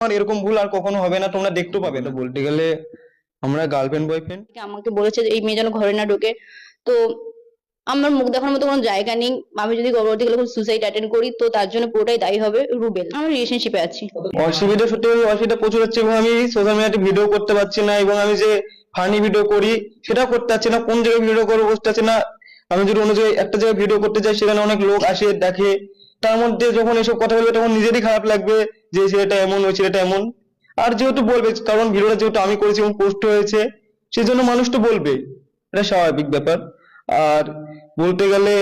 আমার এরকম ভুল আর কখনো হবে না, তোমরা দেখতে পাবে না। বলতে গেলে আমরা গার্লফ্রেন্ড বয়ফ্রেন্ড। আমাকে বলেছে যে এই মেয়ে যেন ঘরে না ঢোকে। তো আমার মুখ দেখানোর মতো কোনো জায়গা নেই। আমি যদি পরবর্তীকালে কোনো সুসাইড অ্যাটেন্ড করি তো তার জন্য পুরোটাই দায়ী হবে রুবেল। আমি রিলেশনশিপে আছি। অসুবিধা সত্যি অসুবিধা প্রচুর হচ্ছে এবং আমি সোশ্যাল মিডিয়াতে ভিডিও করতে পারছি না, এবং আমি যে ফানি ভিডিও করি সেটাও করতে পারছি না। কোন জায়গায় ভিডিও করবো বুঝতে পারছি না। আমি যদি অন্য জায়গায় একটা জায়গায় ভিডিও করতে যাই সেখানে অনেক লোক আসে দেখে, তার মধ্যে যখন এসব কথা বলবে তখন নিজেরই খারাপ লাগবে যে ছেলেটা এমন, ওই ছেলেটা এমন। আর যেহেতু বলবে, কারণ ভিডিওটা যেহেতু আমি করেছি এবং পোস্ট হয়েছে, সেই জন্য মানুষ তো বলবে, এটা স্বাভাবিক ব্যাপার। আর বলতে গেলে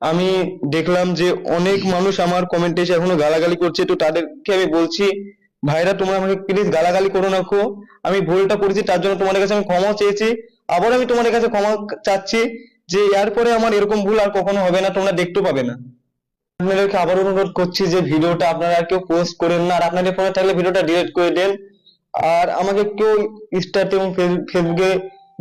আমি দেখলাম যে অনেক মানুষ আমার কমেন্টে এসে এখনো গালাগালি করছে, তো তাদেরকে আমি বলছি, ভাইরা তোমরা আমাকে প্লিজ গালাগালি করো না। আমি ভুলটা করেছি, তার জন্য তোমাদের কাছে আমি ক্ষমা চেয়েছি। আবার আমি তোমাদের কাছে ক্ষমা চাচ্ছি যে এরপরে আমার এরকম ভুল আর কখনো হবে না, তোমরা দেখতে পাবে না। আপনাদেরকে আবার অনুরোধ করছি যে ভিডিওটা আপনারা আর কেউ পোস্ট করেন না, আর আপনাদের ফোনে থাকলে ভিডিওটা ডিলিট করে দেন। আর আমাকে কেউ ইনস্টাতে এবং ফেসবুকে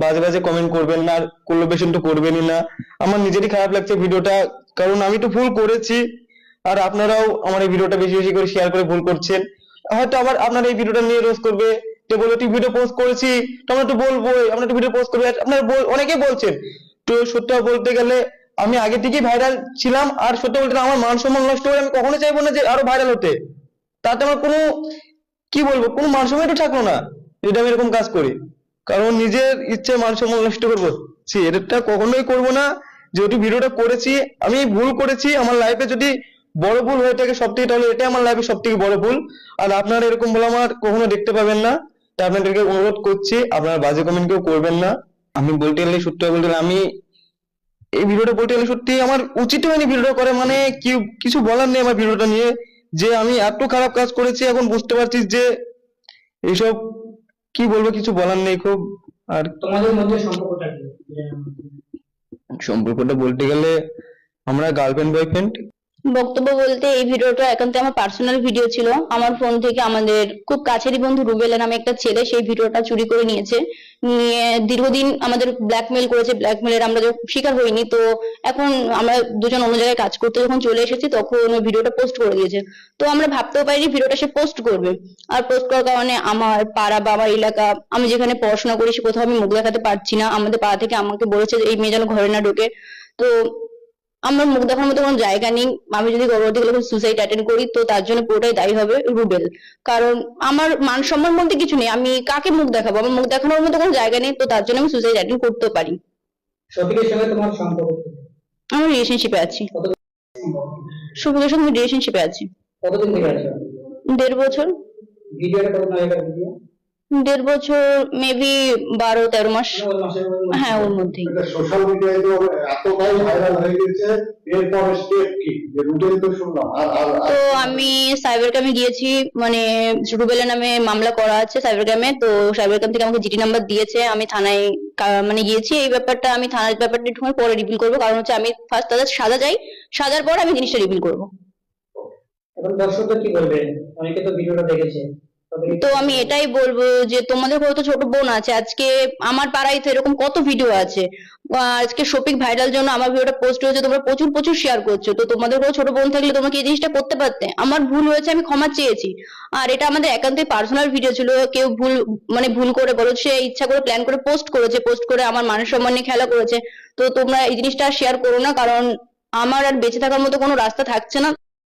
বাজে বাজে কমেন্ট করবেন না, আর কোলাবোরেশন তো করবেনই না। আমার নিজেরই খারাপ লাগছে ভিডিওটা, কারণ আমি তো ভুল করেছি। আর আপনারাও আমার এই ভিডিওটা বেশি বেশি করে শেয়ার করে ভুল করছেন। হয়তো আবার আপনারা এই ভিডিওটা নিয়ে রোজ করবে, তো বলবে তুই ভিডিও পোস্ট করেছি, তো আমরা তো বলবোই, আমরা তো ভিডিও পোস্ট করবে। আপনারা অনেকেই বলছেন। তো সত্যি বলতে গেলে আমি আগে থেকেই ভাইরাল ছিলাম, আর সত্যি বলতে আমার মান সম্মান নষ্ট হয়ে আমি কখনো চাইবো না যে আরো ভাইরাল হতে। তাতে আমার কোনো, কি বলবো, কোনো মান সম্মান তো থাকলো না যদি আমি এরকম কাজ করি। কারণ নিজের ইচ্ছে মান সম্মান নষ্ট করবো, এটা কখনোই করবো না। যেহেতু ভিডিওটা করেছি, আমি ভুল করেছি, আমার লাইফে যদি বড় ভুল হয়ে থাকে সব থেকে, তাহলে এটা আমার লাইফে সব থেকে বড় ভুল। আর আপনারা এরকম ভুল আমার কখনো দেখতে পাবেন না, তাই আপনাদেরকে অনুরোধ করছি আপনারা বাজে কমেন্ট কেউ করবেন না। আমি বলতে গেলে, সত্যি বলতে গেলে আমি এই ভিডিওটা বলতে গেলে সত্যি আমার উচিত হয়নি ভিডিওটা করে, মানে কি কিছু বলার নেই আমার ভিডিওটা নিয়ে, যে আমি এত খারাপ কাজ করেছি। এখন বুঝতে পারছি যে এইসব, কি বলবো, কিছু বলার নেই খুব। আর তোমাদের মধ্যে সম্পর্কটা কি? সম্পর্কটা বলতে গেলে আমরা গার্লফ্রেন্ড বয়ফ্রেন্ড। বক্তব্য বলতে এই ভিডিওটা একান্ত আমার পার্সোনাল ভিডিও ছিল। আমার ফোন থেকে আমাদের খুব কাছেরই বন্ধু রুবেল নামে একটা ছেলে সেই ভিডিওটা চুরি করে নিয়েছে। নিয়ে দীর্ঘদিন আমাদের ব্ল্যাকমেল করেছে, ব্ল্যাকমেলের আমরা যখন শিকার হইনি, তো এখন আমরা দুজন অন্য জায়গায় কাজ করতে যখন চলে এসেছি তখন ওই ভিডিওটা পোস্ট করে দিয়েছে। তো আমরা ভাবতেও পারিনি ভিডিওটা সে পোস্ট করবে। আর পোস্ট করার কারণে আমার পাড়া বা আমার এলাকা, আমি যেখানে পড়াশোনা করি সে কোথাও আমি মুখ দেখাতে পারছি না। আমাদের পাড়া থেকে আমাকে বলেছে যে এই মেয়ে যেন ঘরে না ঢোকে। তো আমার মুখ দেখানোর মতো কোনো জায়গা নেই। আমি যদি পরবর্তীকালে কোনো সুসাইড অ্যাটেন্ড করি তো তার জন্য পুরোটাই দায়ী হবে রুবেল। কারণ আমার মান সম্মান বলতে কিছু নেই, আমি কাকে মুখ দেখাবো? আমার মুখ দেখানোর মতো কোনো জায়গা নেই, তো তার জন্য আমি সুসাইড অ্যাটেন্ড করতেও পারি। শফিকের সঙ্গে তোমার সম্পর্ক কি? আমি রিলেশনশিপে আছি। শুভদের সঙ্গে রিলেশনশিপে আছি কতদিন থেকে আছো? 1.5 বছর। ভিডিওটা কত আগেকার ভিডিও? 1.5 বছর, মেবি 12-13 মাস। হ্যাঁ, ওর মধ্যেই। সোশ্যাল মিডিয়ায় তো এতটাই ভাইরাল হয়ে গেছে, এরপর স্টেপ কি? যে রুটেন তো শুনলাম। তো আমি সাইবার ক্রাইমে গিয়েছি, মানে রুবেলের নামে মামলা করা আছে সাইবার ক্রাইমে। তো সাইবার ক্রাইম থেকে আমাকে জিডি নাম্বার দিয়েছে, আমি থানায় মানে গিয়েছি। এই ব্যাপারটা আমি থানার ব্যাপারটা একটু পরে রিভিল করবো, কারণ হচ্ছে আমি ফার্স্ট তাদের সাজা যাই, সাজার পর আমি জিনিসটা রিভিল করবো। এখন দর্শকরা কি বলবে? অনেকে তো ভিডিওটা দেখেছে। তো আমি এটাই বলবো যে তোমাদের হয়তো ছোট বোন আছে, আজকে আমার পাড়ায় তো এরকম কত ভিডিও আছে। আজকে শফিক ভাইরাল জন্য আমার ভিডিওটা পোস্ট হয়েছে, তোমরা প্রচুর প্রচুর শেয়ার করছো। তো তোমাদের কোনো ছোট বোন থাকলে তোমরা কি এই জিনিসটা করতে পারতে? আমার ভুল হয়েছে, আমি ক্ষমা চেয়েছি। আর এটা আমাদের একান্তই পার্সোনাল ভিডিও ছিল, কেউ ভুল মানে ভুল করে বলো, সে ইচ্ছা করে প্ল্যান করে পোস্ট করেছে, পোস্ট করে আমার মান সম্মান নিয়ে খেলা করেছে। তো তোমরা এই জিনিসটা শেয়ার করো না, কারণ আমার আর বেঁচে থাকার মতো কোনো রাস্তা থাকছে না।